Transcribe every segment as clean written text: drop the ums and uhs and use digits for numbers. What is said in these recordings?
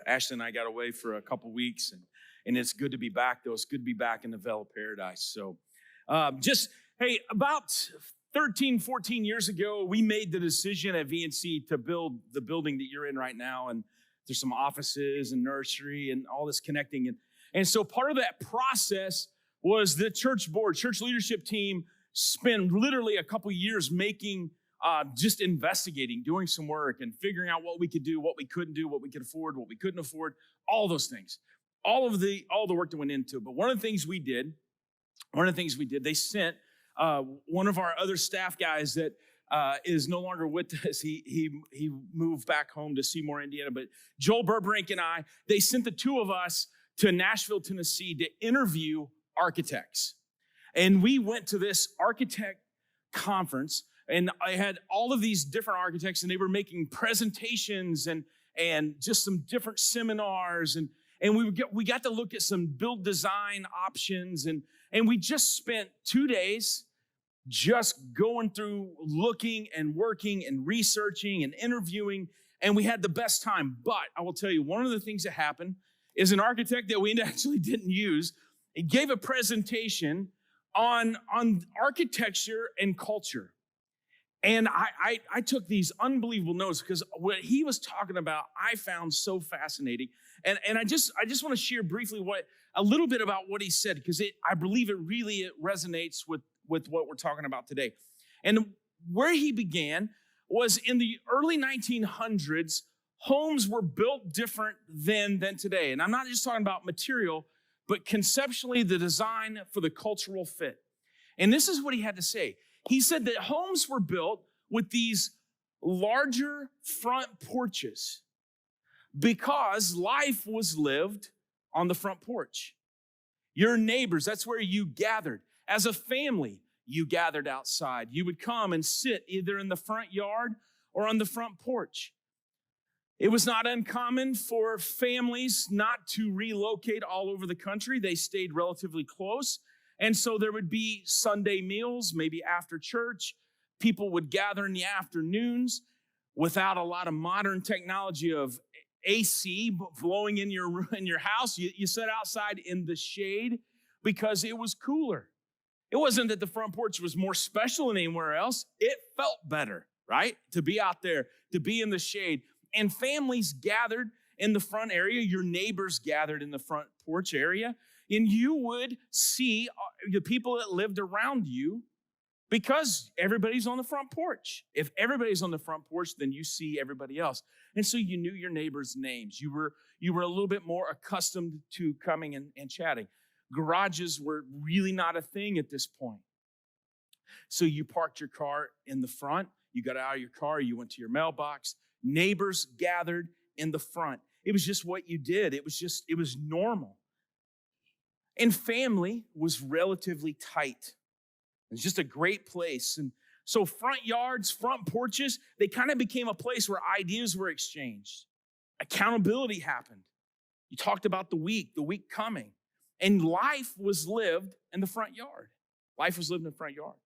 Ashley and I got away for a couple weeks, and it's good to be back, though. It's good to be back in the Vale of Paradise. So hey, about 13, 14 years ago, we made the decision at VNC to build the building that you're in right now. And there's some offices and nursery and all this connecting. And so part of that process was the church board, church leadership team spent literally a couple years making, just investigating, doing some work and figuring out what we could do, what we couldn't do, what we could afford, what we couldn't afford, all those things, all the work that went into it. But one of the things we did, they sent one of our other staff guys that is no longer with us. He moved back home to Seymour, Indiana. But Joel Burbrink and they sent the two of us to Nashville, Tennessee to interview architects. And we went to this architect conference, and I had all of these different architects, and they were making presentations and just some different seminars. And we got to look at some build design options. And we just spent 2 days just going through, looking and working and researching and interviewing, and we had the best time. But I will tell you, one of the things that happened is an architect that we actually didn't use, he gave a presentation on architecture and culture. And I took these unbelievable notes because what he was talking about, I found so fascinating. And I just want to share briefly a little bit about what he said, because I believe it really resonates with what we're talking about today. And where he began was in the early 1900s, homes were built different than today. And I'm not just talking about material, but conceptually the design for the cultural fit. And this is what he had to say. He said that homes were built with these larger front porches because life was lived on the front porch. Your neighbors, that's where you gathered. As a family, you gathered outside. You would come and sit either in the front yard or on the front porch. It was not uncommon for families not to relocate all over the country. They stayed relatively close. And so there would be Sunday meals, maybe after church. People would gather in the afternoons without a lot of modern technology of AC blowing in your house. You sat outside in the shade because it was cooler. It wasn't that the front porch was more special than anywhere else. It felt better, right? To be out there, to be in the shade. And families gathered in the front area. Your neighbors gathered in the front porch area. And you would see the people that lived around you because everybody's on the front porch. If everybody's on the front porch, then you see everybody else. And so you knew your neighbors' names. You were a little bit more accustomed to coming and chatting. Garages were really not a thing at this point. So you parked your car in the front. You got out of your car. You went to your mailbox. Neighbors gathered in the front. It was just what you did. It was normal. And family was relatively tight. It was just a great place. And so front yards, front porches, they kind of became a place where ideas were exchanged. Accountability happened. You talked about the week coming. And life was lived in the front yard. Life was lived in the front yard.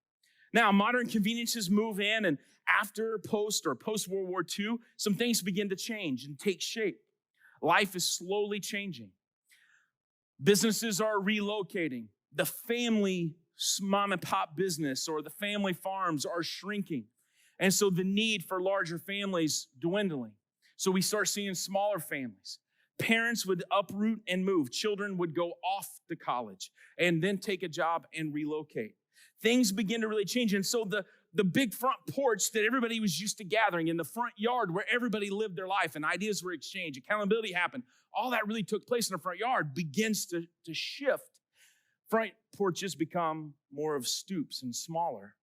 Now, modern conveniences move in, and after post-World War II, some things begin to change and take shape. Life is slowly changing. Businesses are relocating. The family mom and pop business or the family farms are shrinking. And so the need for larger families dwindling. So we start seeing smaller families. Parents would uproot and move. Children would go off to college and then take a job and relocate. Things begin to really change. And so the big front porch that everybody was used to gathering in the front yard where everybody lived their life and ideas were exchanged, accountability happened, all that really took place in the front yard begins to shift. Front porches become more of stoops and smaller.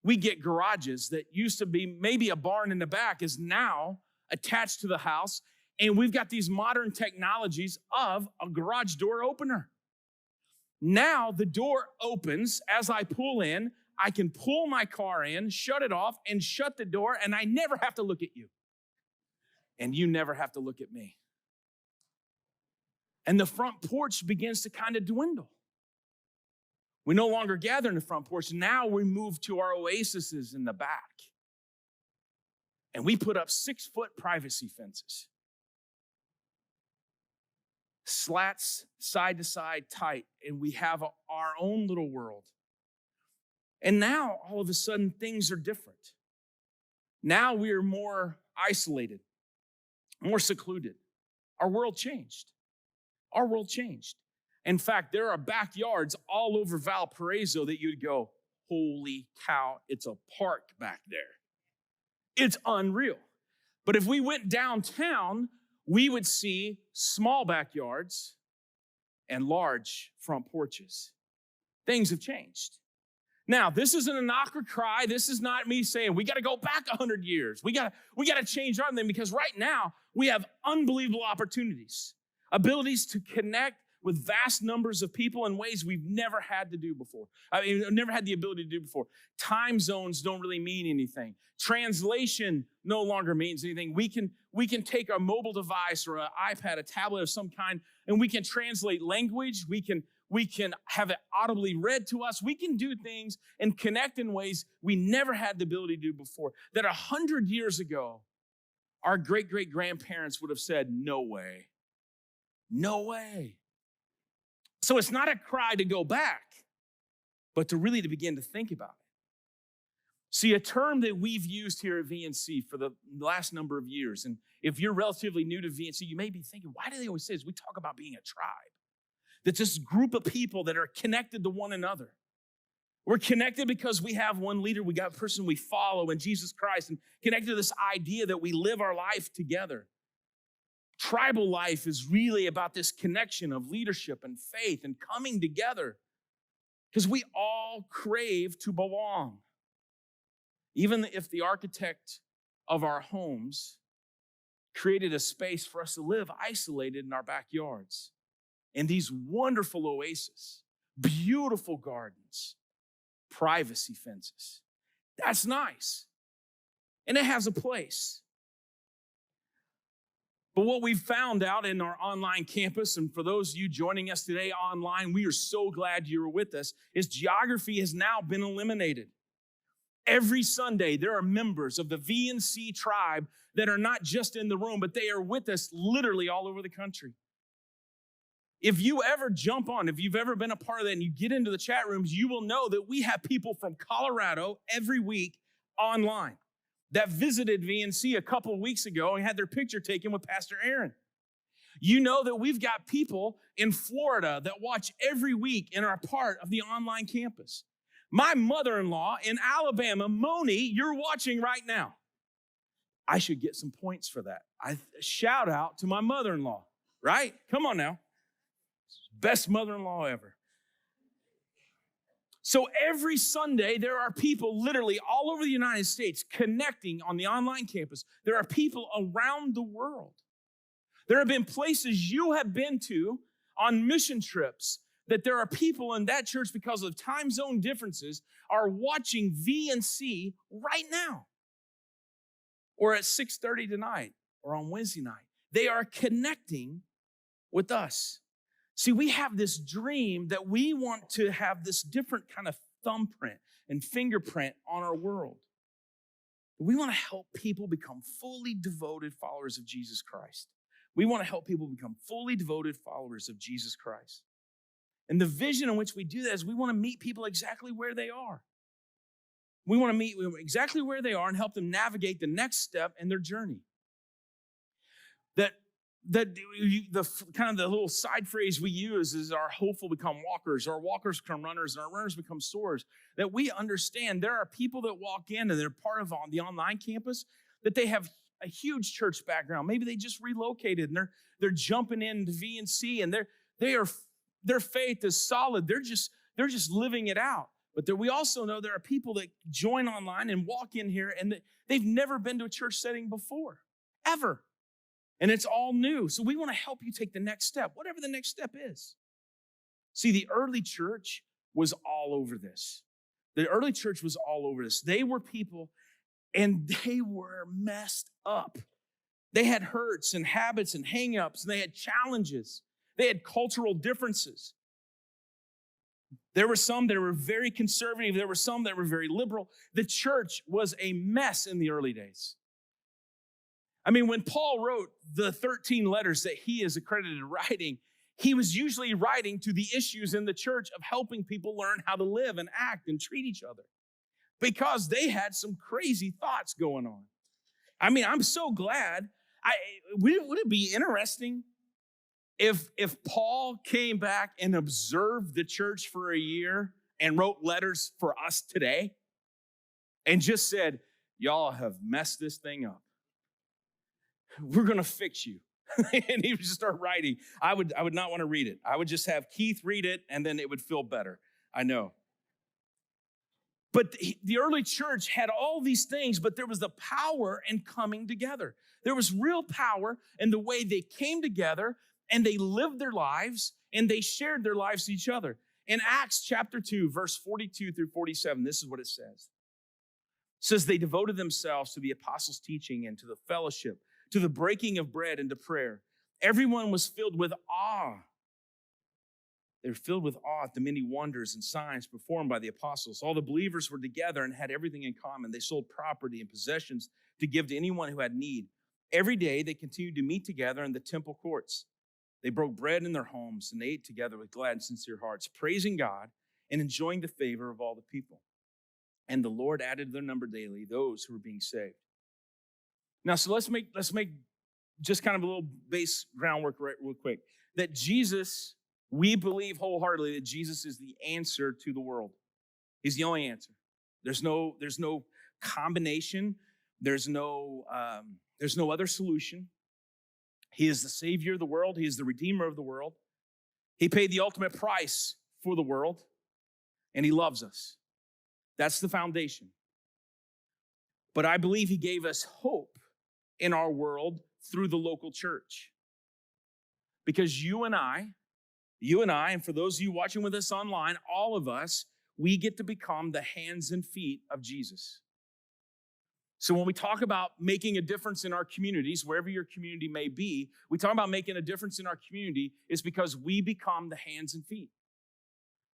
We get garages that used to be maybe a barn in the back is now attached to the house. And we've got these modern technologies of a garage door opener. Now the door opens as I pull in. I can pull my car in, shut it off, and shut the door, and I never have to look at you. And you never have to look at me. And the front porch begins to kind of dwindle. We no longer gather in the front porch. Now we move to our oases in the back. And we put up 6-foot privacy fences. slats side to side tight, and we have our own little world. And now, all of a sudden, things are different. Now we are more isolated, more secluded. Our world changed. Our world changed. In fact, there are backyards all over Valparaiso that you'd go, holy cow, it's a park back there. It's unreal. But if we went downtown, we would see small backyards and large front porches. Things have changed. Now, this isn't a knock or cry. This is not me saying we got to go back 100 years. We got to change our thing, because right now we have unbelievable opportunities, abilities to connect with vast numbers of people in ways we've never had to do before. Never had the ability to do before. Time zones don't really mean anything. Translation no longer means anything. We can take a mobile device or an iPad, a tablet of some kind, and we can translate language. We can have it audibly read to us. We can do things and connect in ways we never had the ability to do before. That 100 years ago, our great-great-grandparents would have said, no way. No way. So it's not a cry to go back, but to really begin to think about it. See, a term that we've used here at VNC for the last number of years, and if you're relatively new to VNC, you may be thinking, why do they always say this? We talk about being a tribe. That's this group of people that are connected to one another. We're connected because we have one leader. We got a person we follow in Jesus Christ, and connected to this idea that we live our life together. Tribal life is really about this connection of leadership and faith and coming together, because we all crave to belong. Even if the architect of our homes created a space for us to live isolated in our backyards, in these wonderful oases, beautiful gardens, privacy fences. That's nice. And it has a place. But what we've found out in our online campus, and for those of you joining us today online, we are so glad you're with us, is geography has now been eliminated. Every Sunday, there are members of the VNC Tribe that are not just in the room, but they are with us literally all over the country. If you ever jump on, if you've ever been a part of that and you get into the chat rooms, you will know that we have people from Colorado every week online that visited VNC a couple of weeks ago and had their picture taken with Pastor Aaron. You know that we've got people in Florida that watch every week and are part of the online campus. My mother-in-law in Alabama, Moni, you're watching right now. I should get some points for that. Shout out to my mother-in-law, right? Come on now. Best mother-in-law ever. So every Sunday, there are people literally all over the United States connecting on the online campus. There are people around the world. There have been places you have been to on mission trips that there are people in that church, because of time zone differences, are watching VNC right now, or at 6:30 tonight, or on Wednesday night. They are connecting with us. See, we have this dream that we want to have this different kind of thumbprint and fingerprint on our world. We want to help people become fully devoted followers of Jesus Christ. We want to help people become fully devoted followers of Jesus Christ. And the vision in which we do that is we want to meet people exactly where they are. We want to meet exactly where they are and help them navigate the next step in their journey. The kind of the little side phrase we use is our hopeful become walkers, our walkers become runners, and our runners become soarers. That we understand there are people that walk in and they're part of the online campus, that they have a huge church background. Maybe they just relocated and they're jumping into VNC, and their faith is solid. They're just living it out. But we also know there are people that join online and walk in here and they've never been to a church setting before, ever. And it's all new. So we want to help you take the next step, whatever the next step is. See, the early church was all over this. The early church was all over this. They were people, and they were messed up. They had hurts and habits and hang-ups, and they had challenges. They had cultural differences. There were some that were very conservative. There were some that were very liberal. The church was a mess in the early days. I mean, when Paul wrote the 13 letters that he is accredited writing, he was usually writing to the issues in the church of helping people learn how to live and act and treat each other because they had some crazy thoughts going on. I mean, I'm so glad. Would it be interesting if Paul came back and observed the church for a year and wrote letters for us today and just said, y'all have messed this thing up. We're going to fix you. And he would just start writing. I would not want to read it. I would just have Keith read it, and then it would feel better. I know. But the early church had all these things, but there was the power in coming together. There was real power in the way they came together, and they lived their lives, and they shared their lives to each other. In Acts chapter 2, verse 42 through 47, this is what it says. It says, they devoted themselves to the apostles' teaching and to the fellowship, to the breaking of bread and to prayer. Everyone was filled with awe. They were filled with awe at the many wonders and signs performed by the apostles. All the believers were together and had everything in common. They sold property and possessions to give to anyone who had need. Every day they continued to meet together in the temple courts. They broke bread in their homes and they ate together with glad and sincere hearts, praising God and enjoying the favor of all the people. And the Lord added to their number daily those who were being saved. Now, so let's make just kind of a little base groundwork real quick. That Jesus, we believe wholeheartedly that Jesus is the answer to the world. He's the only answer. There's no combination. There's no other solution. He is the Savior of the world. He is the Redeemer of the world. He paid the ultimate price for the world, and he loves us. That's the foundation. But I believe he gave us hope in our world through the local church. Because you and I, and for those of you watching with us online, all of us, we get to become the hands and feet of Jesus. So when we talk about making a difference in our communities, wherever your community may be, we talk about making a difference in our community is because we become the hands and feet.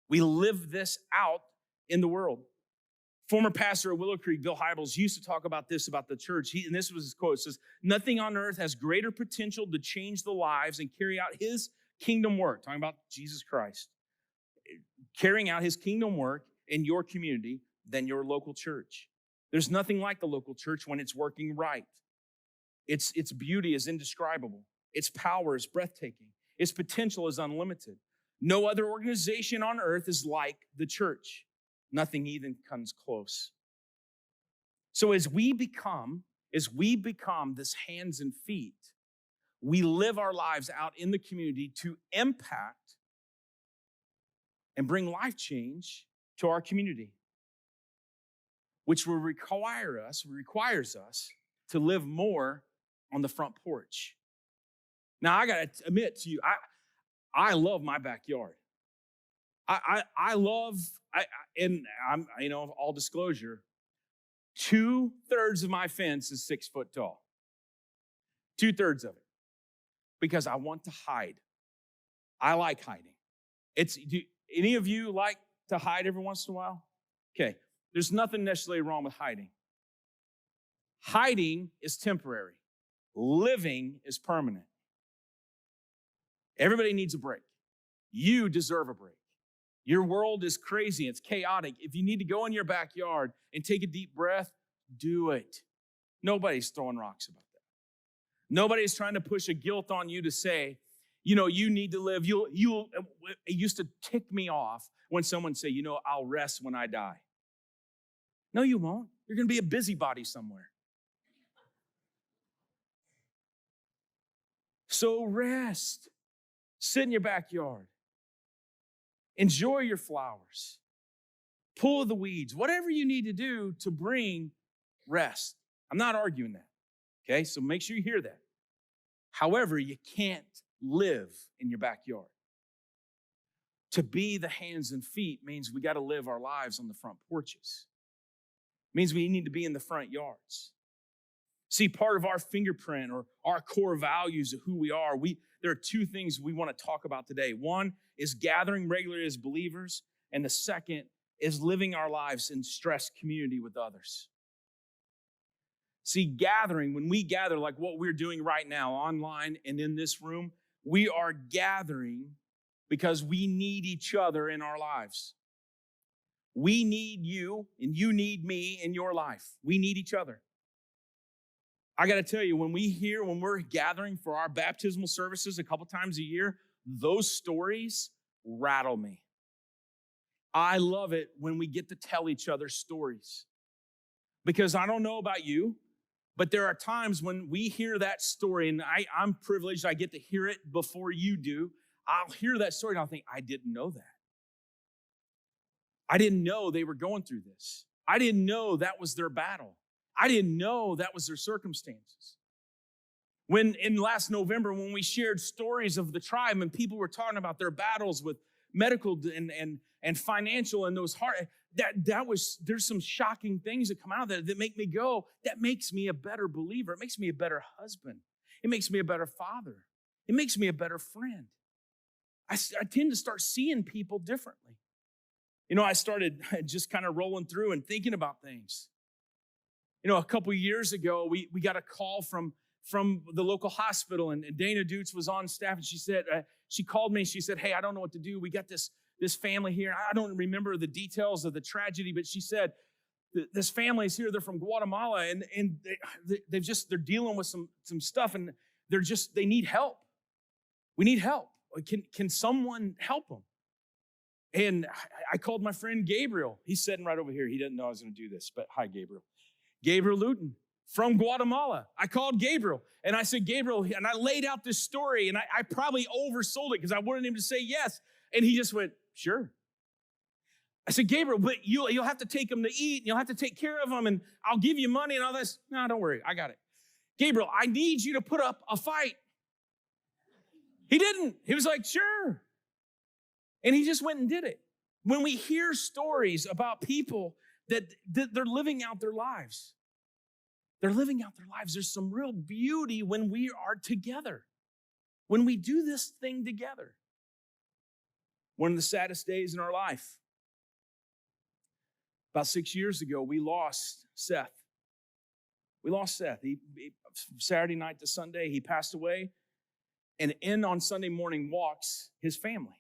We live this out in the world. Former pastor at Willow Creek, Bill Hybels, used to talk about this about the church. And this was his quote. It says, nothing on earth has greater potential to change the lives and carry out his kingdom work. Talking about Jesus Christ. Carrying out his kingdom work in your community than your local church. There's nothing like the local church when it's working right. Its beauty is indescribable. Its power is breathtaking. Its potential is unlimited. No other organization on earth is like the church. Nothing even comes close. So as we become this hands and feet, we live our lives out in the community to impact and bring life change to our community, which requires us to live more on the front porch. Now, I got to admit to you, I love my backyard. All disclosure, 2/3 of my fence is 6 foot tall. 2/3 of it. Because I want to hide. I like hiding. Do any of you like to hide every once in a while? Okay. There's nothing necessarily wrong with hiding. Hiding is temporary. Living is permanent. Everybody needs a break. You deserve a break. Your world is crazy. It's chaotic. If you need to go in your backyard and take a deep breath, do it. Nobody's throwing rocks about that. Nobody's trying to push a guilt on you to say, you need to live. It used to tick me off when someone say, I'll rest when I die. No, you won't. You're going to be a busybody somewhere. So rest. Sit in your backyard. Enjoy your flowers. Pull the weeds. Whatever you need to do to bring rest. I'm not arguing that. Okay, so make sure you hear that. However, you can't live in your backyard. To be the hands and feet means we got to live our lives on the front porches. It means we need to be in the front yards. See, part of our fingerprint or our core values of who we are, there are two things we want to talk about today. One is gathering regularly as believers, and the second is living our lives in stressed community with others. See, gathering, when we gather like what we're doing right now online and in this room, We are gathering because we need each other in our lives. We need you, and you need me in your life. We need each other. I got to tell you, when we're gathering for our baptismal services a couple times a year, those stories rattle me. I love it when we get to tell each other stories. Because I don't know about you, but there are times when we hear that story, and I'm privileged I get to hear it before you do. I'll hear that story and I'll think, I didn't know that. I didn't know they were going through this. I didn't know that was their battle. I didn't know that was their circumstances. When in last November, when we shared stories of the tribe and people were talking about their battles with medical and financial and those hard, there's some shocking things that come out of that make me go, that makes me a better believer. It makes me a better husband. It makes me a better father. It makes me a better friend. I tend to start seeing people differently. You know, I started just kind of rolling through and thinking about things. You know, a couple years ago, we got a call from the local hospital, and Dana Dutz was on staff, and she called me and she said, hey, I don't know what to do. We got this family here. I don't remember the details of the tragedy, but she said, this family is here. They're from Guatemala, and they're dealing with some stuff, and they need help. We need help. Can someone help them? And I called my friend Gabriel. He's sitting right over here. He didn't know I was going to do this, but hi, Gabriel. Gabriel Luton from Guatemala. I called Gabriel, and I said, Gabriel, and I laid out this story, and I probably oversold it because I wanted him to say yes. And he just went, sure. I said, Gabriel, but you'll have to take them to eat, and you'll have to take care of them, and I'll give you money and all this. No, don't worry. I got it. Gabriel, I need you to put up a fight. He didn't. He was like, sure. And he just went and did it. When we hear stories about people that they're living out their lives, there's some real beauty when we are together, when we do this thing together. One of the saddest days in our life. About 6 years ago, we lost Seth. He Saturday night to Sunday, he passed away. And in on Sunday morning walks his family.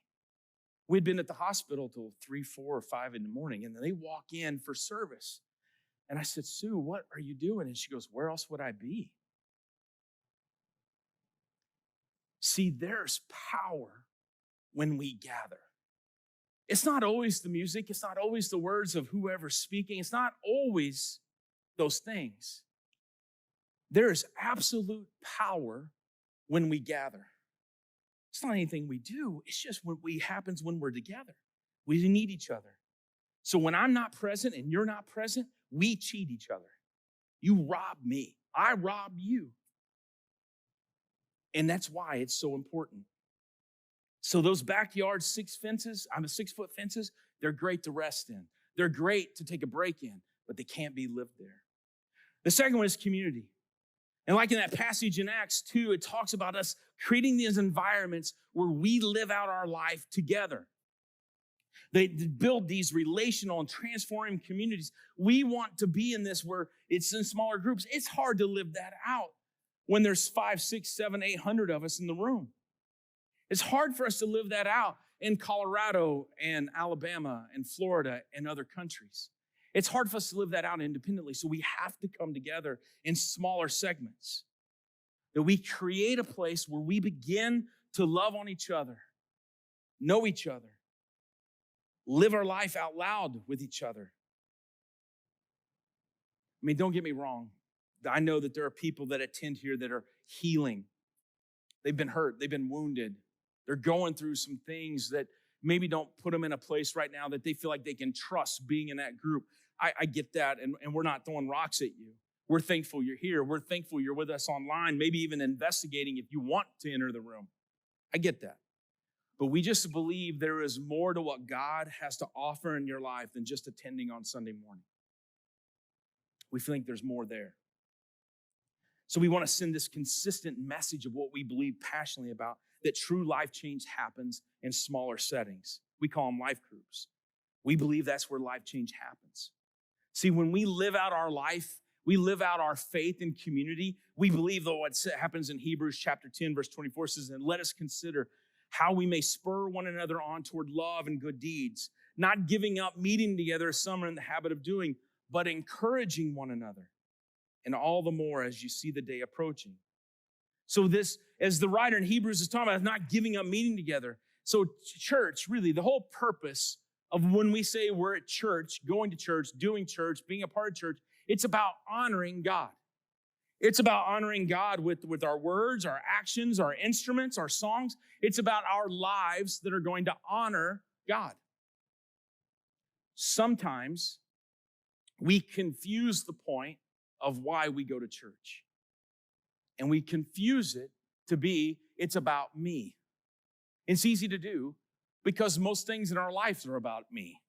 We'd been at the hospital till 3, 4, or 5 in the morning, and they walk in for service. And I said, Sue, what are you doing? And she goes, where else would I be? See, there's power when we gather. It's not always the music. It's not always the words of whoever's speaking. It's not always those things. There is absolute power when we gather. It's not anything we do. It's just what happens when we're together. We need each other. So when I'm not present and you're not present, we cheat each other. You rob me. I rob you. And that's why it's so important. So those backyard 6-foot fences, they're great to rest in. They're great to take a break in, but they can't be lived there. The second one is community. And like in that passage in Acts 2, it talks about us creating these environments where we live out our life together. They build these relational and transforming communities. We want to be in this where it's in smaller groups. It's hard to live that out when there's 5, 6, 7, 800 of us in the room. It's hard for us to live that out in Colorado and Alabama and Florida and other countries. It's hard for us to live that out independently, so we have to come together in smaller segments. That we create a place where we begin to love on each other, know each other, live our life out loud with each other. I mean, don't get me wrong. I know that there are people that attend here that are healing. They've been hurt. They've been wounded. They're going through some things that maybe don't put them in a place right now that they feel like they can trust being in that group. I get that, and we're not throwing rocks at you. We're thankful you're here. We're thankful you're with us online, maybe even investigating if you want to enter the room. I get that. But we just believe there is more to what God has to offer in your life than just attending on Sunday morning. We think there's more there. So we want to send this consistent message of what we believe passionately about, that true life change happens in smaller settings. We call them life groups. We believe that's where life change happens. See, when we live out our life, We live out our faith in community. We believe, though, what happens in Hebrews chapter 10, verse 24 says, and let us consider how we may spur one another on toward love and good deeds, not giving up meeting together as some are in the habit of doing, but encouraging one another, and all the more as you see the day approaching. So this, as the writer in Hebrews is talking about, not giving up meeting together. So church, really, the whole purpose of when we say we're at church, going to church, doing church, being a part of church, it's about honoring God. It's about honoring God with our words, our actions, our instruments, our songs. It's about our lives that are going to honor God. Sometimes we confuse the point of why we go to church. And we confuse it to be, it's about me. It's easy to do because most things in our lives are about me.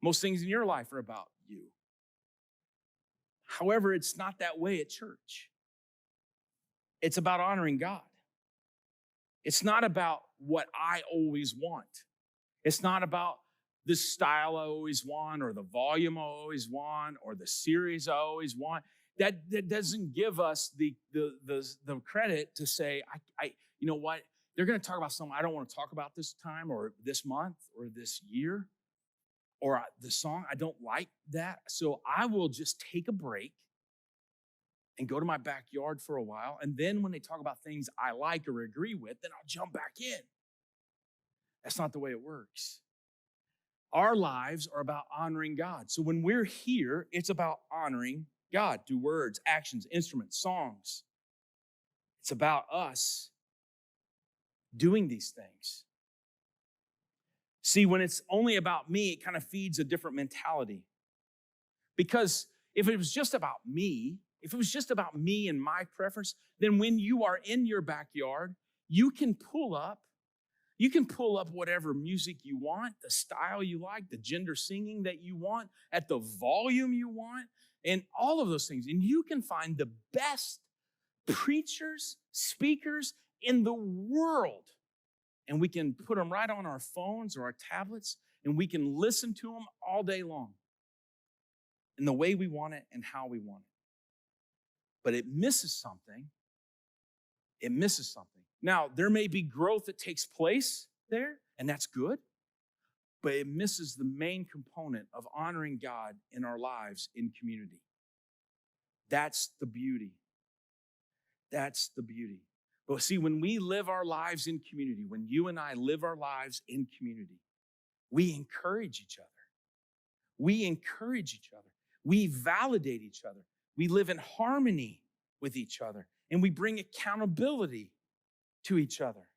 Most things in your life are about you. However, it's not that way at church. It's about honoring God. It's not about what I always want. It's not about the style I always want or the volume I always want or the series I always want. That doesn't give us the credit to say, you know what? They're going to talk about something I don't want to talk about this time or this month or this year or the song. I don't like that. So I will just take a break and go to my backyard for a while. And then when they talk about things I like or agree with, then I'll jump back in. That's not the way it works. Our lives are about honoring God. So when we're here, it's about honoring God through words, actions, instruments, songs. It's about us doing these things. See, when it's only about me, it kind of feeds a different mentality. Because if it was just about me, and my preference, then when you are in your backyard, you can pull up whatever music you want, the style you like, the gender singing that you want, at the volume you want, and all of those things. And you can find the best preachers, speakers in the world. And we can put them right on our phones or our tablets, and we can listen to them all day long in the way we want it and how we want it. But it misses something. It misses something. Now, there may be growth that takes place there, and that's good, but it misses the main component of honoring God in our lives in community. That's the beauty. That's the beauty. But see, when we live our lives in community, when you and I live our lives in community, we encourage each other. We encourage each other. We validate each other. We live in harmony with each other, and we bring accountability to each other.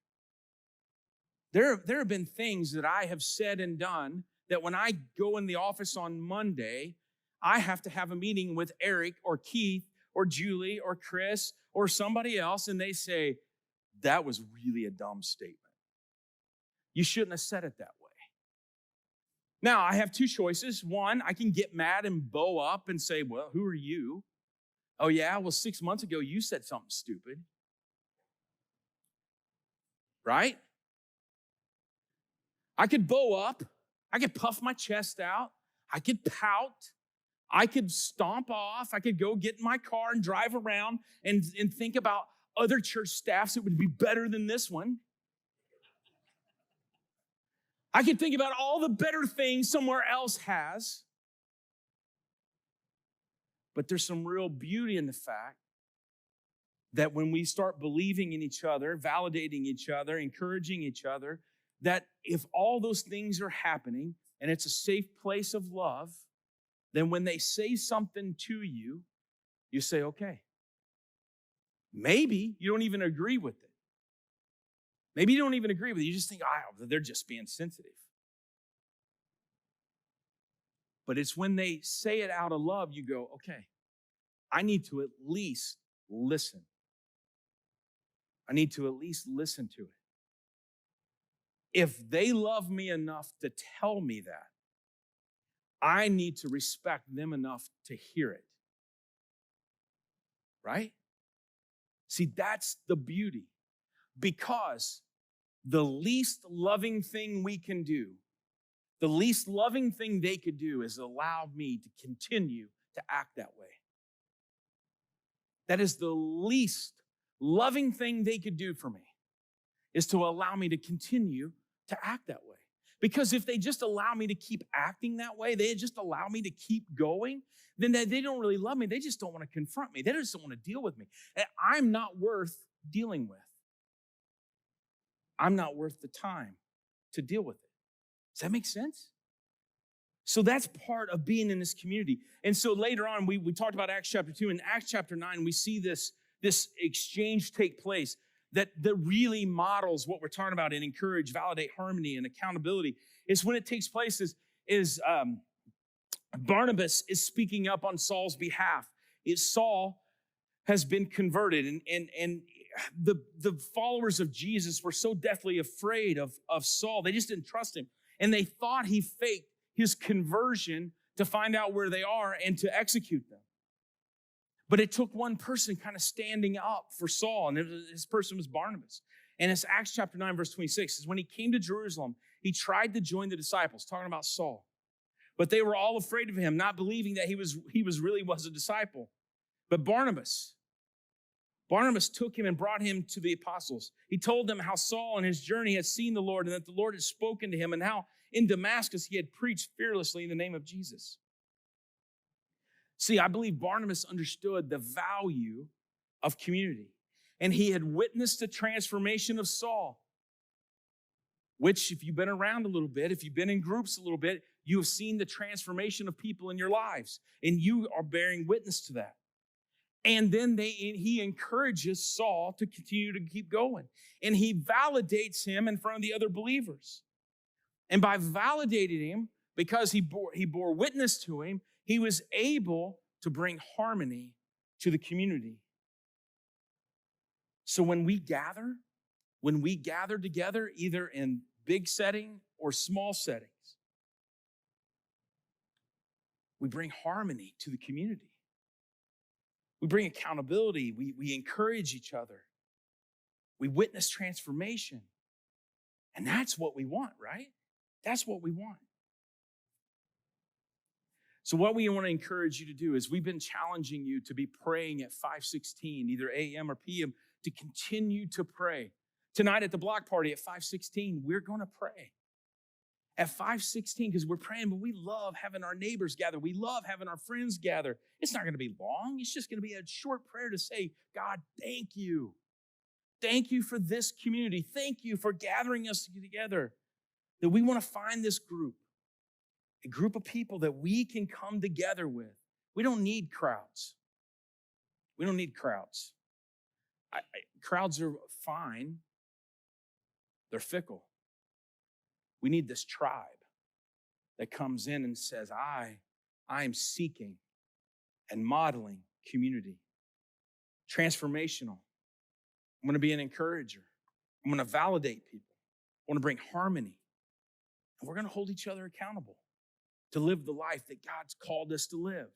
There have been things that I have said and done that when I go in the office on Monday, I have to have a meeting with Eric or Keith or Julie or Chris or somebody else, and they say, that was really a dumb statement. You shouldn't have said it that way. Now, I have two choices. One, I can get mad and bow up and say, well, who are you? Oh, yeah, well, 6 months ago, you said something stupid. Right? I could bow up. I could puff my chest out. I could pout. I could stomp off. I could go get in my car and drive around and think about other church staffs that would be better than this one. I could think about all the better things somewhere else has. But there's some real beauty in the fact that when we start believing in each other, validating each other, encouraging each other, that if all those things are happening and it's a safe place of love, then when they say something to you, you say, okay. Maybe you don't even agree with it. Maybe you don't even agree with it. You just think, they're just being sensitive. But it's when they say it out of love, you go, okay, I need to at least listen. I need to at least listen to it. If they love me enough to tell me that, I need to respect them enough to hear it. Right? See, that's the beauty. Because the least loving thing we can do, the least loving thing they could do is allow me to continue to act that way. That is the least loving thing they could do for me, is to allow me to continue to act that way. Because if they just allow me to keep acting that way, they just allow me to keep going, then they don't really love me. They just don't want to confront me. They just don't want to deal with me. And I'm not worth dealing with. I'm not worth the time to deal with it. Does that make sense? So that's part of being in this community. And so later on, we talked about Acts chapter 2. In Acts chapter 9, we see this exchange take place that really models what we're talking about and encourage, validate harmony and accountability. Is when it takes place is Barnabas is speaking up on Saul's behalf. Saul has been converted, and the followers of Jesus were so deathly afraid of Saul. They just didn't trust him. And they thought he faked his conversion to find out where they are and to execute them. But it took one person kind of standing up for Saul, and this person was Barnabas. And it's Acts chapter 9, verse 26. Is when he came to Jerusalem, he tried to join the disciples, talking about Saul. But they were all afraid of him, not believing that he really was a disciple. But Barnabas took him and brought him to the apostles. He told them how Saul in his journey had seen the Lord, and that the Lord had spoken to him, and how in Damascus he had preached fearlessly in the name of Jesus. See, I believe Barnabas understood the value of community, and he had witnessed the transformation of Saul, which, if you've been around a little bit, if you've been in groups a little bit, you have seen the transformation of people in your lives, and you are bearing witness to that. And then he encourages Saul to continue to keep going, and he validates him in front of the other believers. And by validating him, because he bore witness to him, he was able to bring harmony to the community. So when we gather together, either in big setting or small settings, we bring harmony to the community. We bring accountability. We encourage each other. We witness transformation. And that's what we want, right? That's what we want. So what we want to encourage you to do is we've been challenging you to be praying at 5:16, either a.m. or p.m., to continue to pray. Tonight at the block party at 5:16, we're going to pray. At 5:16, because we're praying, but we love having our neighbors gather. We love having our friends gather. It's not going to be long. It's just going to be a short prayer to say, God, thank you. Thank you for this community. Thank you for gathering us together. That we want to find this group. A group of people that we can come together with. We don't need crowds. We don't need crowds. Crowds are fine. They're fickle. We need this tribe that comes in and says, I am seeking and modeling community. Transformational. I'm going to be an encourager. I'm going to validate people. I want to bring harmony. And we're going to hold each other accountable to live the life that God's called us to live.